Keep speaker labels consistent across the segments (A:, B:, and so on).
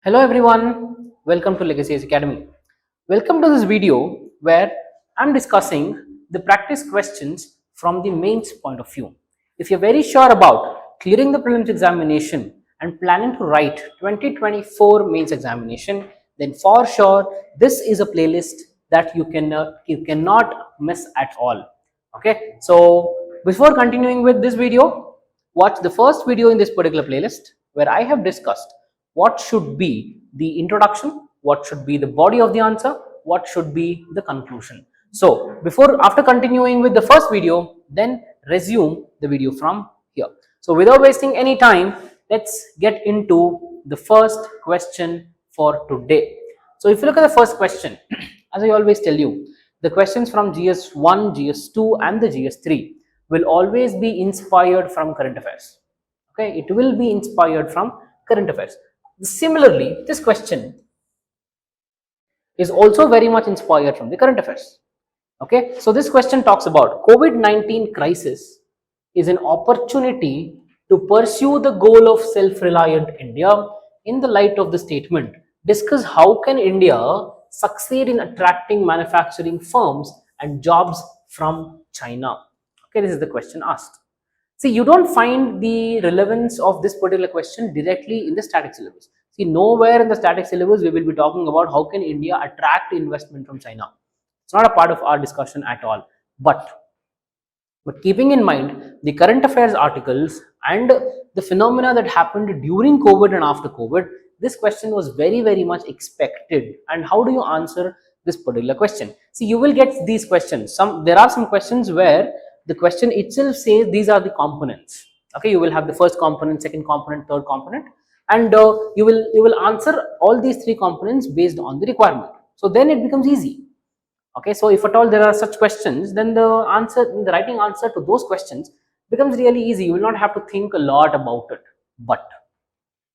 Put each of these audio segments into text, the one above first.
A: Hello everyone, welcome to Legacy IAS Academy. Welcome to this video where I'm discussing the practice questions from the mains point of view. If you're very sure about clearing the prelims examination and planning to write 2024 mains examination, then for sure this is a playlist that you cannot miss at all. Okay, so before continuing with this video, watch the first video in this particular playlist where I have discussed what should be the introduction, what should be the body of the answer, what should be the conclusion. So after continuing with the first video, then resume the video from here. So without wasting any time, let's get into the first question for today. So if you look at the first question, as I always tell you, the questions from GS1, GS2 and the GS3 will always be inspired from current affairs. Okay, it will be inspired from current affairs. Similarly, this question is also very much inspired from the current affairs. Okay, so this question talks about COVID-19 crisis is an opportunity to pursue the goal of self-reliant India. In the light of the statement, discuss how can India succeed in attracting manufacturing firms and jobs from China. Okay, this is the question asked. See, you don't find the relevance of this particular question directly in the static syllabus. See, nowhere in the static syllabus we will be talking about how can India attract investment from China. It's not a part of our discussion at all. But keeping in mind the current affairs articles and the phenomena that happened during COVID and after COVID, this question was very much expected. And how do you answer this particular question? See, you will get these questions. There are some questions where the question itself says these are the components. Okay, you will have the first component, second component, third component, and you will answer all these three components based on the requirement. So then it becomes easy. Okay, so if at all there are such questions, then the writing answer to those questions becomes really easy. You will not have to think a lot about it. But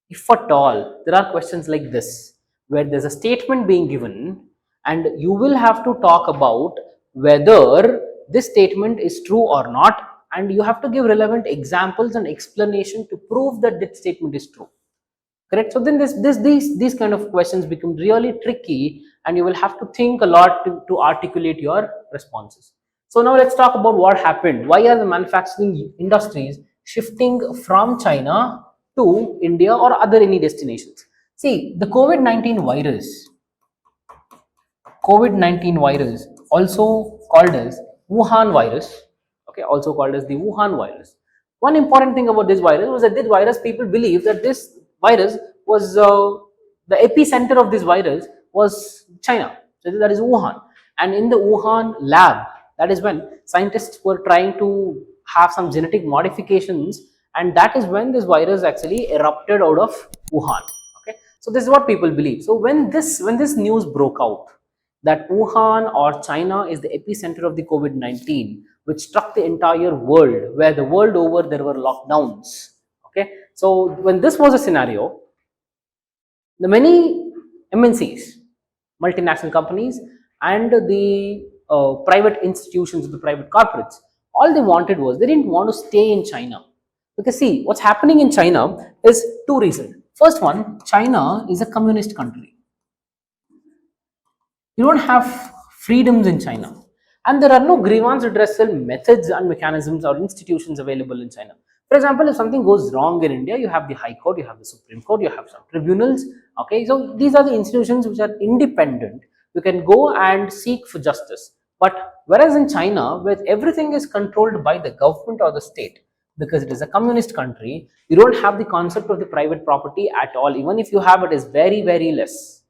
A: if at all there are questions like this, where there's a statement being given and you will have to talk about whether this statement is true or not, and you have to give relevant examples and explanation to prove that this statement is true. Correct? So then these kind of questions become really tricky, and you will have to think a lot to articulate your responses. So now let's talk about what happened. Why are the manufacturing industries shifting from China to India or other any destinations? See, the COVID-19 virus, also called as Wuhan virus, okay, also called as the Wuhan virus. One important thing about this virus was that this virus, people believe that this virus was the epicenter of this virus was China, so that is Wuhan. And in the Wuhan lab, that is when scientists were trying to have some genetic modifications, and that is when this virus actually erupted out of Wuhan. Okay, so this is what people believe. So when this news broke out that Wuhan or China is the epicenter of the COVID-19, which struck the entire world, where the world over there were lockdowns. Okay, so when this was a scenario, the many MNCs, multinational companies, and the private institutions, the private corporates, all they wanted was, they didn't want to stay in China. Because see, what's happening in China is two reasons. First one, China is a communist country. You don't have freedoms in China, and there are no grievance redressal methods and mechanisms or institutions available in China. For example, if something goes wrong in India, you have the High Court, you have the Supreme Court, you have some tribunals. Okay, so these are the institutions which are independent. You can go and seek for justice. But whereas in China, where everything is controlled by the government or the state, because it is a communist country, you don't have the concept of the private property at all. Even if you have, it is very less.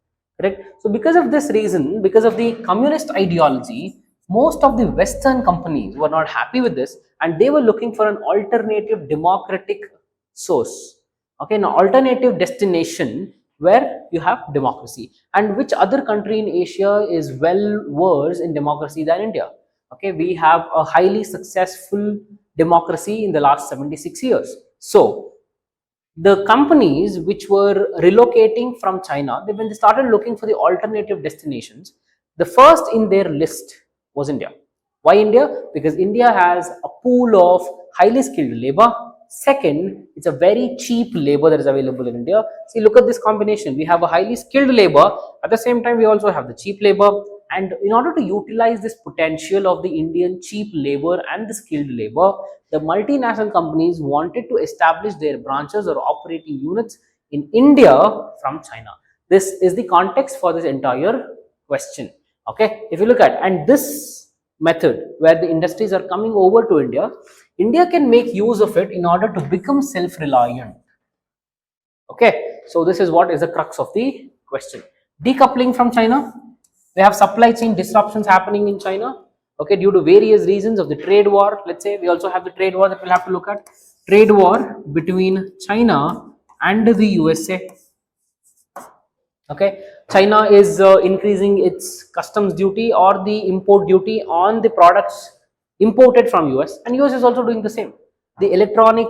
A: Correct? So because of this reason, because of the communist ideology, most of the Western companies were not happy with this, and they were looking for an alternative democratic source. Okay, an alternative destination where you have democracy. And which other country in Asia is well versed in democracy than India? Okay, we have a highly successful democracy in the last 76 years. So the companies which were relocating from China, when they started looking for the alternative destinations, the first in their list was India. Why India? Because India has a pool of highly skilled labor. Second, it's a very cheap labor that is available in India. See, look at this combination. We have a highly skilled labor. At the same time, we also have the cheap labor. And in order to utilize this potential of the Indian cheap labor and the skilled labor, the multinational companies wanted to establish their branches or operating units in India from China. This is the context for this entire question. Okay, if you look at, and this method where the industries are coming over to India, India can make use of it in order to become self-reliant. Okay, so this is what is the crux of the question. Decoupling from China, we have supply chain disruptions happening in China. Okay, due to various reasons of the trade war. Let's say we also have the trade war that we'll have to look at. Trade war between China and the USA. Okay, China is increasing its customs duty or the import duty on the products imported from US, and US is also doing the same. The electronic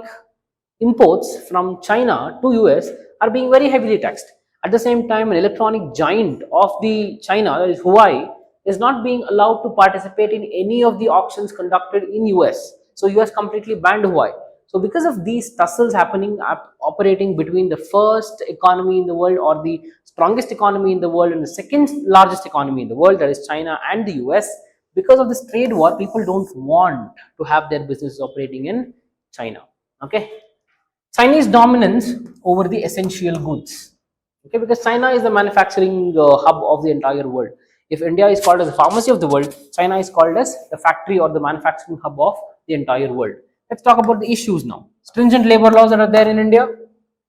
A: imports from China to US are being very heavily taxed. At the same time, an electronic giant of the China, that is Huawei, is not being allowed to participate in any of the auctions conducted in US. So US completely banned Huawei. So because of these tussles happening, operating between the first economy in the world or the strongest economy in the world and the second largest economy in the world, that is China and the US, because of this trade war, people don't want to have their businesses operating in China. Okay, Chinese dominance over the essential goods. Okay, because China is the manufacturing hub of the entire world. If India is called as the pharmacy of the world, China is called as the factory or the manufacturing hub of the entire world. Let's talk about the issues now. Stringent labor laws that are there in India.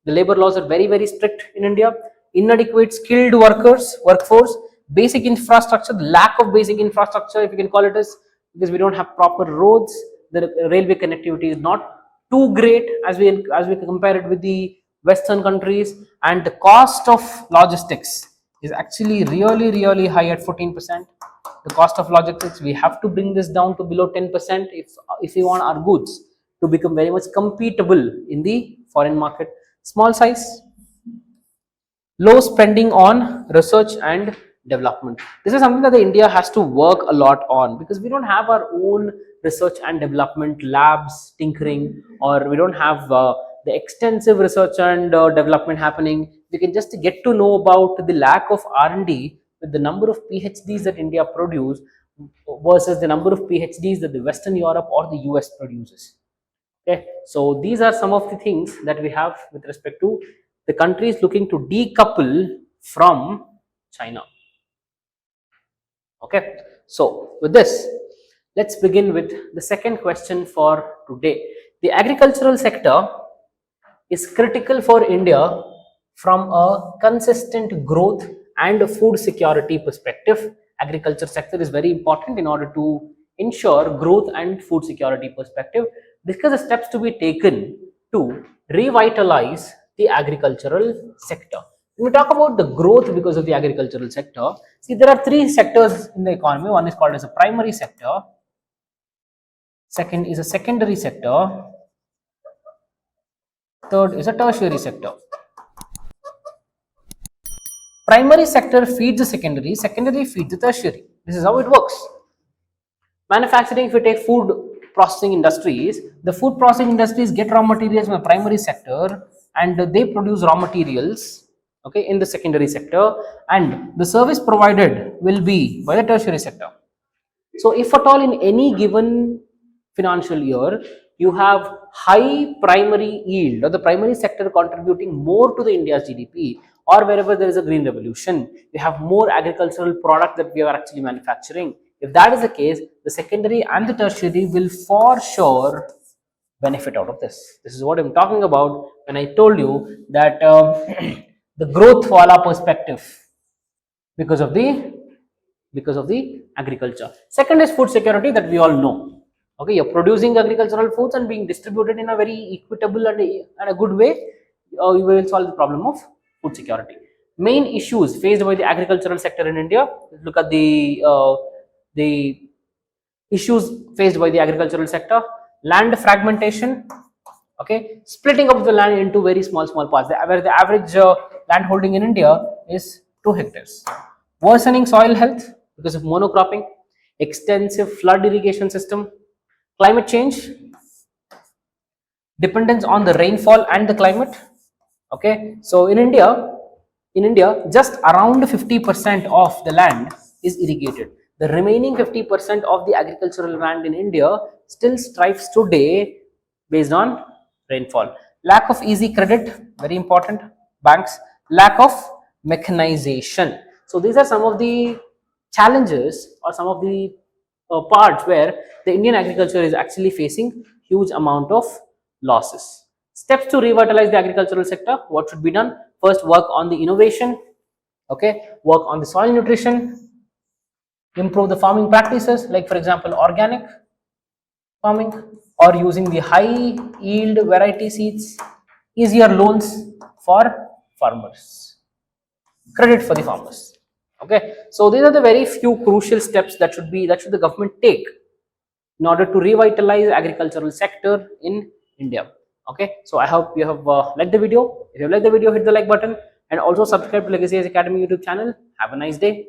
A: The labor laws are very, very strict in India. Inadequate skilled workforce, basic infrastructure, the lack of basic infrastructure, if you can call it as, because we don't have proper roads. The railway connectivity is not too great as we compare it with the Western countries, and the cost of logistics is actually really high at 14%. The cost of logistics, we have to bring this down to below 10% if we want our goods to become very much competitive in the foreign market. Small size, low spending on research and development. This is something that the India has to work a lot on, because we don't have our own research and development labs tinkering, or we don't have the extensive research and development happening. We can just get to know about the lack of R&D with the number of PhDs that India produce versus the number of PhDs that the Western Europe or the US produces. Okay, so these are some of the things that we have with respect to the countries looking to decouple from China. Okay, so with this, let's begin with the second question for today. The agricultural sector is critical for India from a consistent growth and food security perspective. Agriculture sector is very important in order to ensure growth and food security perspective. Discuss the steps to be taken to revitalize the agricultural sector. When we talk about the growth because of the agricultural sector, see, there are three sectors in the economy. One is called as a primary sector, second is a secondary sector, third is a tertiary sector. Primary sector feeds the secondary, secondary feeds the tertiary. This is how it works. Manufacturing, if you take food processing industries, the food processing industries get raw materials from the primary sector and they produce raw materials, okay, in the secondary sector, and the service provided will be by the tertiary sector. So if at all in any given financial year you have high primary yield or the primary sector contributing more to the India's GDP, or wherever there is a green revolution, we have more agricultural product that we are actually manufacturing. If that is the case, the secondary and the tertiary will for sure benefit out of this. This is what I'm talking about when I told you that the growth wala perspective because of the agriculture. Second is food security, that we all know. Okay, you're producing agricultural foods and being distributed in a very equitable and a good way, you will solve the problem of food security. Main issues faced by the agricultural sector in India. Look at the issues faced by the agricultural sector. Land fragmentation, okay, splitting up the land into very small parts, where the average land holding in India is 2 hectares. Worsening soil health because of monocropping, extensive flood irrigation system, climate change, dependence on the rainfall and the climate. Okay, so in India, just around 50% of the land is irrigated. The remaining 50% of the agricultural land in India still strives today based on rainfall. Lack of easy credit, very important. Banks, lack of mechanization. So these are some of the challenges or some of the parts where the Indian agriculture is actually facing huge amount of losses. Steps to revitalize the agricultural sector. What should be done? First, work on the innovation. Okay, work on the soil nutrition. Improve the farming practices, like for example, organic farming or using the high yield variety seeds. Easier loans for farmers. Credit for the farmers. Okay, so these are the very few crucial steps that should the government take in order to revitalize agricultural sector in India. Okay, so I hope you have liked the video. If you have liked the video, hit the like button and also subscribe to Legacy IAS Academy YouTube channel. Have a nice day.